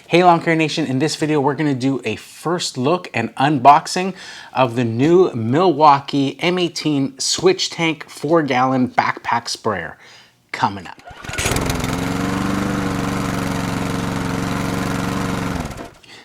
Hey Lawn Care Nation, in this video we're going to do a first look and unboxing of the new Milwaukee M18 Switch Tank 4-gallon backpack sprayer. Coming up.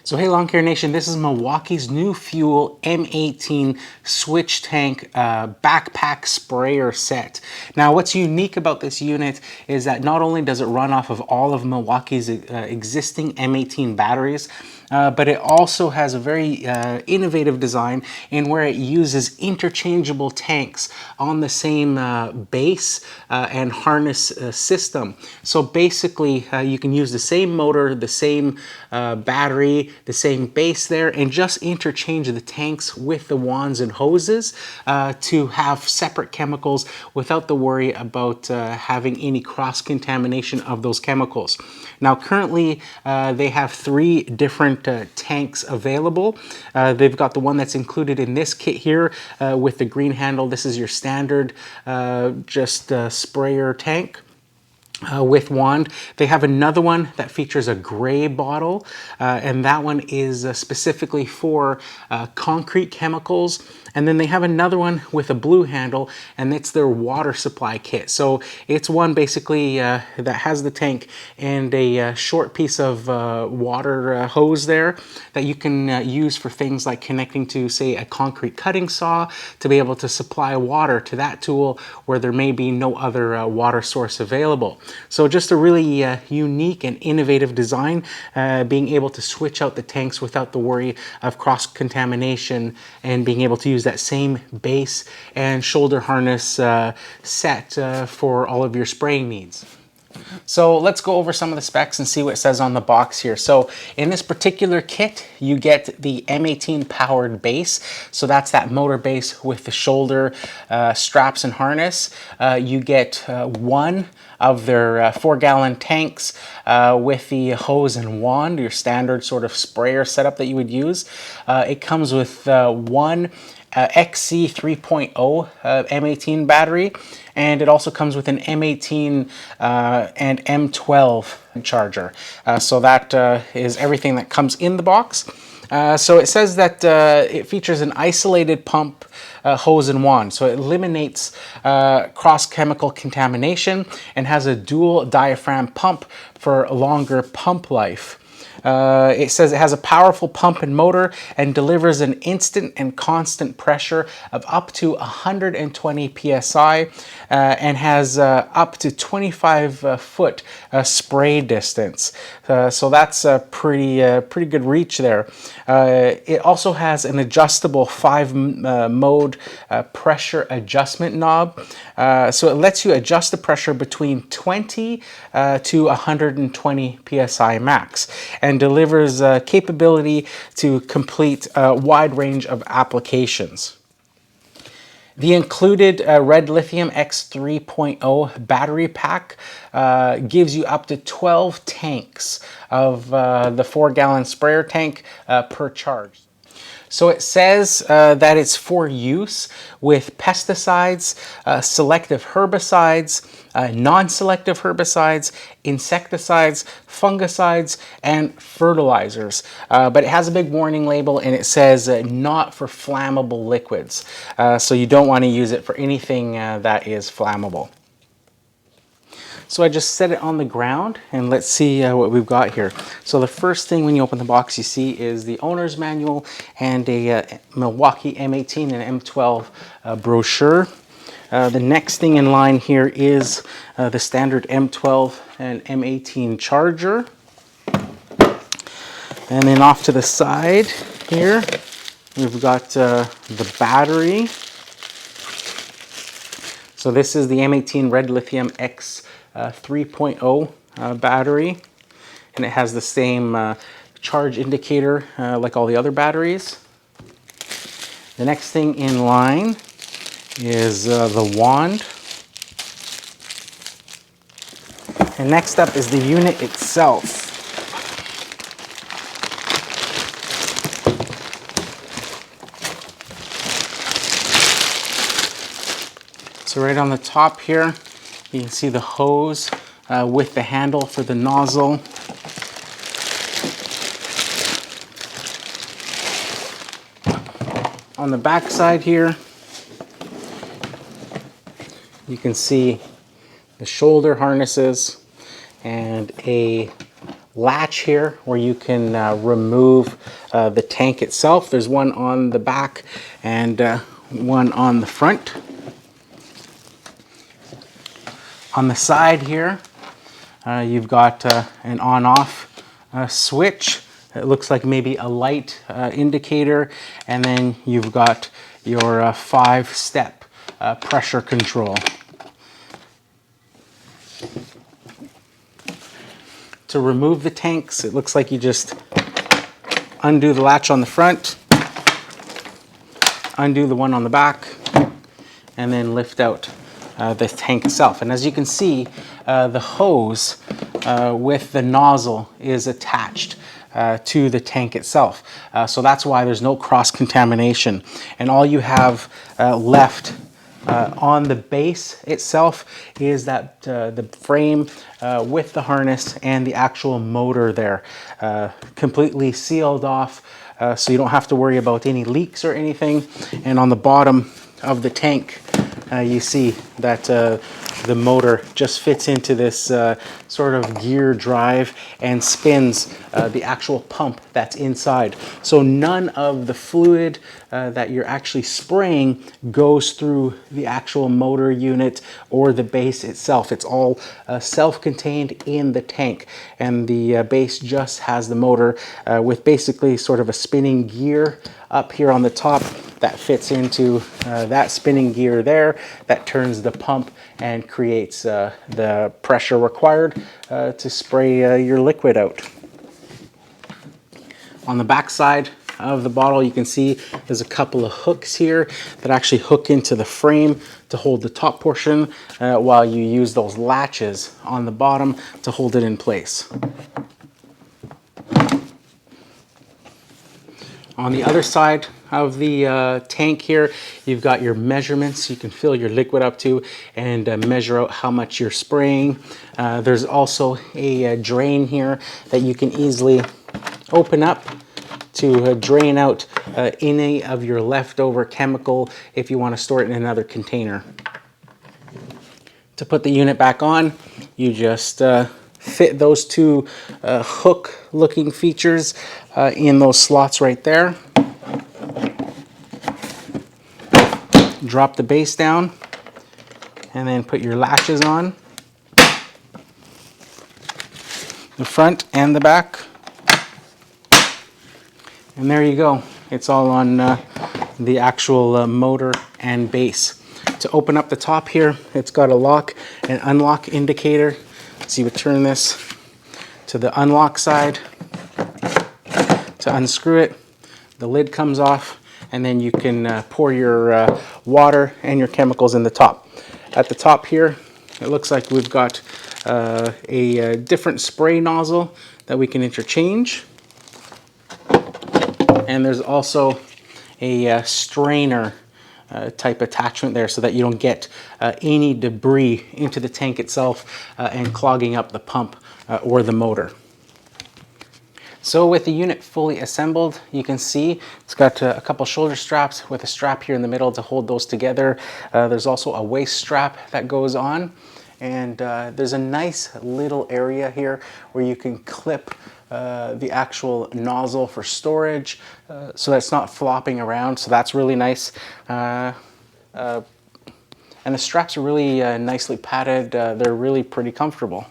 So hey Lawn Care Nation, this is Milwaukee's new fuel M18 Switch Tank backpack sprayer set. Now what's unique about this unit is that not only does it run off of all of Milwaukee's existing M18 batteries, but it also has a very innovative design in where it uses interchangeable tanks on the same base and harness system. So basically you can use the same motor, the same battery, the same base there, and just interchange the tanks with the wands and hoses to have separate chemicals without the worry about having any cross-contamination of those chemicals. Now currently they have 3 different tanks available. They've got the one that's included in this kit here with the green handle. This is your standard sprayer tank. With wand. They have another one that features a gray bottle, and that one is specifically for concrete chemicals. And then they have another one with a blue handle, and it's their water supply kit. So it's one basically that has the tank and a short piece of water hose there that you can use for things like connecting to, say, a concrete cutting saw to be able to supply water to that tool where there may be no other water source available. So just a really unique and innovative design, being able to switch out the tanks without the worry of cross-contamination and being able to use that same base and shoulder harness set for all of your spraying needs. So let's go over some of the specs and see what it says on the box here. So in this particular kit, you get the M18 powered base. So that's that motor base with the shoulder straps and harness. You get one of their 4-gallon tanks with the hose and wand, your standard sort of sprayer setup that you would use. It comes with one XC 3.0 M18 battery, and it also comes with an M18 and M12 charger. So that is everything that comes in the box. So it says that it features an isolated pump, hose and wand. So it eliminates cross-chemical contamination and has a dual diaphragm pump for a longer pump life. It says it has a powerful pump and motor and delivers an instant and constant pressure of up to 120 psi and has up to 25 foot spray distance. So that's a pretty good reach there. It also has an adjustable 5-mode pressure adjustment knob. So it lets you adjust the pressure between 20 to 120 psi max, and delivers capability to complete a wide range of applications. The included red lithium X 3.0 battery pack gives you up to 12 tanks of the 4-gallon sprayer tank per charge. So it says that it's for use with pesticides, selective herbicides, non-selective herbicides, insecticides, fungicides, and fertilizers. But it has a big warning label, and it says not for flammable liquids. So you don't want to use it for anything that is flammable. So I just set it on the ground, and let's see what we've got here. So the first thing when you open the box you see is the owner's manual and a Milwaukee M18 and M12 brochure. The next thing in line here is the standard M12 and M18 charger. And then off to the side here, we've got the battery. So this is the M18 Red Lithium X 3.0 battery, and it has the same charge indicator like all the other batteries. The next thing in line is the wand, and next up is the unit itself. So right on the top here you can see the hose with the handle for the nozzle. On the back side here, you can see the shoulder harnesses and a latch here where you can remove the tank itself. There's one on the back and one on the front. On the side here, you've got an on-off switch. It looks like maybe a light indicator, and then you've got your 5-step pressure control. To remove the tanks, it looks like you just undo the latch on the front, undo the one on the back, and then lift out the tank itself. And as you can see, the hose with the nozzle is attached to the tank itself. So that's why there's no cross-contamination. And all you have left on the base itself is that the frame with the harness and the actual motor there, completely sealed off, so you don't have to worry about any leaks or anything. And on the bottom of the tank, you see that the motor just fits into this sort of gear drive and spins the actual pump that's inside. So none of the fluid that you're actually spraying goes through the actual motor unit or the base itself. It's all self-contained in the tank, and the base just has the motor with basically sort of a spinning gear up here on the top that fits into that spinning gear there that turns the pump and creates the pressure required to spray your liquid out. On the back side of the bottle, you can see there's a couple of hooks here that actually hook into the frame to hold the top portion while you use those latches on the bottom to hold it in place. On the other side of the tank here, you've got your measurements you can fill your liquid up to and measure out how much you're spraying. There's also a drain here that you can easily open up to drain out any of your leftover chemical if you want to store it in another container. To put the unit back on, you just fit those two hook looking features in those slots right there. Drop the base down and then put your latches on, the front and the back, and there you go. It's all on the actual motor and base. To open up the top here, it's got a lock and unlock indicator. So you would turn this to the unlock side to unscrew it. The lid comes off, and then you can pour your water and your chemicals in the top. At the top here, it looks like we've got a different spray nozzle that we can interchange. And there's also a strainer type attachment there so that you don't get any debris into the tank itself and clogging up the pump or the motor. So with the unit fully assembled, you can see it's got a couple shoulder straps with a strap here in the middle to hold those together. There's also a waist strap that goes on, and there's a nice little area here where you can clip the actual nozzle for storage so that it's not flopping around, so that's really nice. And the straps are really nicely padded. They're really pretty comfortable.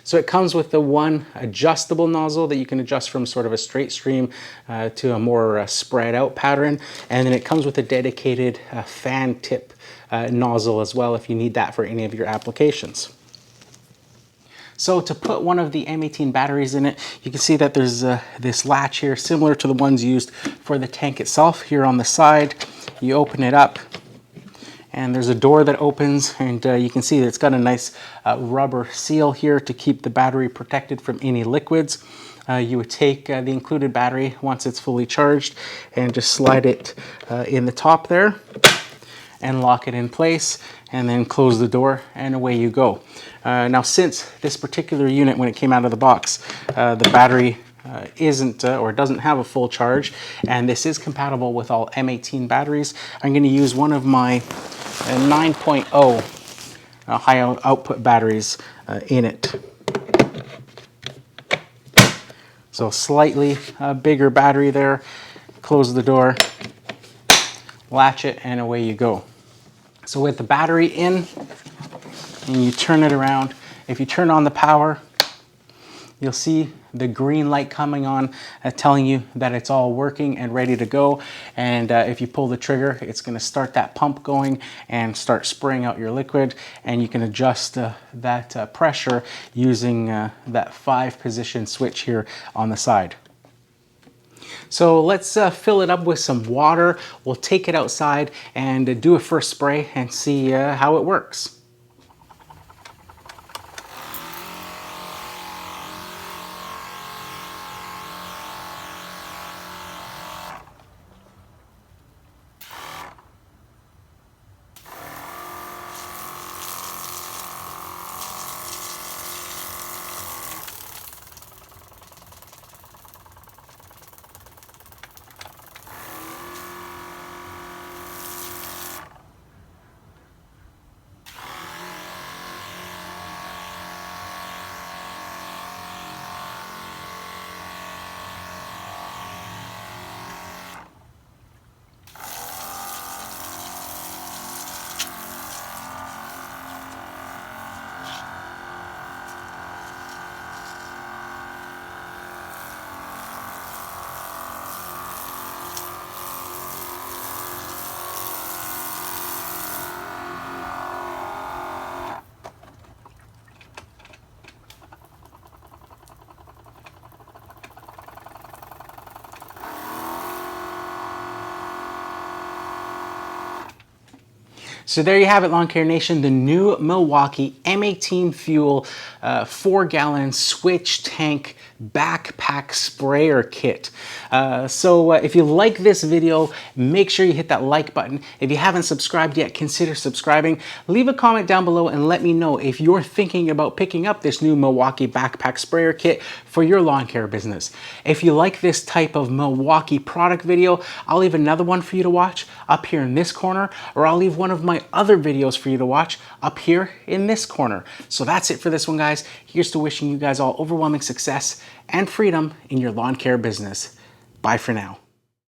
So it comes with the one adjustable nozzle that you can adjust from sort of a straight stream to a more spread out pattern. And then it comes with a dedicated fan tip nozzle as well if you need that for any of your applications. So to put one of the M18 batteries in it, you can see that there's this latch here similar to the ones used for the tank itself. Here on the side, you open it up, and there's a door that opens, and you can see that it's got a nice rubber seal here to keep the battery protected from any liquids. You would take the included battery once it's fully charged and just slide it in the top there and lock it in place, and then close the door, and away you go. Now, since this particular unit, when it came out of the box, the battery isn't or doesn't have a full charge, and this is compatible with all M18 batteries, I'm going to use one of my 9.0 high output batteries in it. So slightly bigger battery there. Close the door, latch it, and away you go. So with the battery in, and you turn it around, if you turn on the power, you'll see the green light coming on, telling you that it's all working and ready to go. And if you pull the trigger, it's going to start that pump going and start spraying out your liquid. And you can adjust that pressure using that 5-position switch here on the side. So let's fill it up with some water. We'll take it outside and do a first spray and see how it works. So there you have it, Lawn Care Nation, the new Milwaukee M18 fuel 4-gallon switch tank backpack sprayer kit. So if you like this video, make sure you hit that like button. If you haven't subscribed yet, consider subscribing. Leave a comment down below and let me know if you're thinking about picking up this new Milwaukee backpack sprayer kit for your lawn care business. If you like this type of Milwaukee product video, I'll leave another one for you to watch up here in this corner, or I'll leave one of my other videos for you to watch up here in this corner. So that's it for this one, guys. Here's to wishing you guys all overwhelming success and freedom in your lawn care business. Bye for now.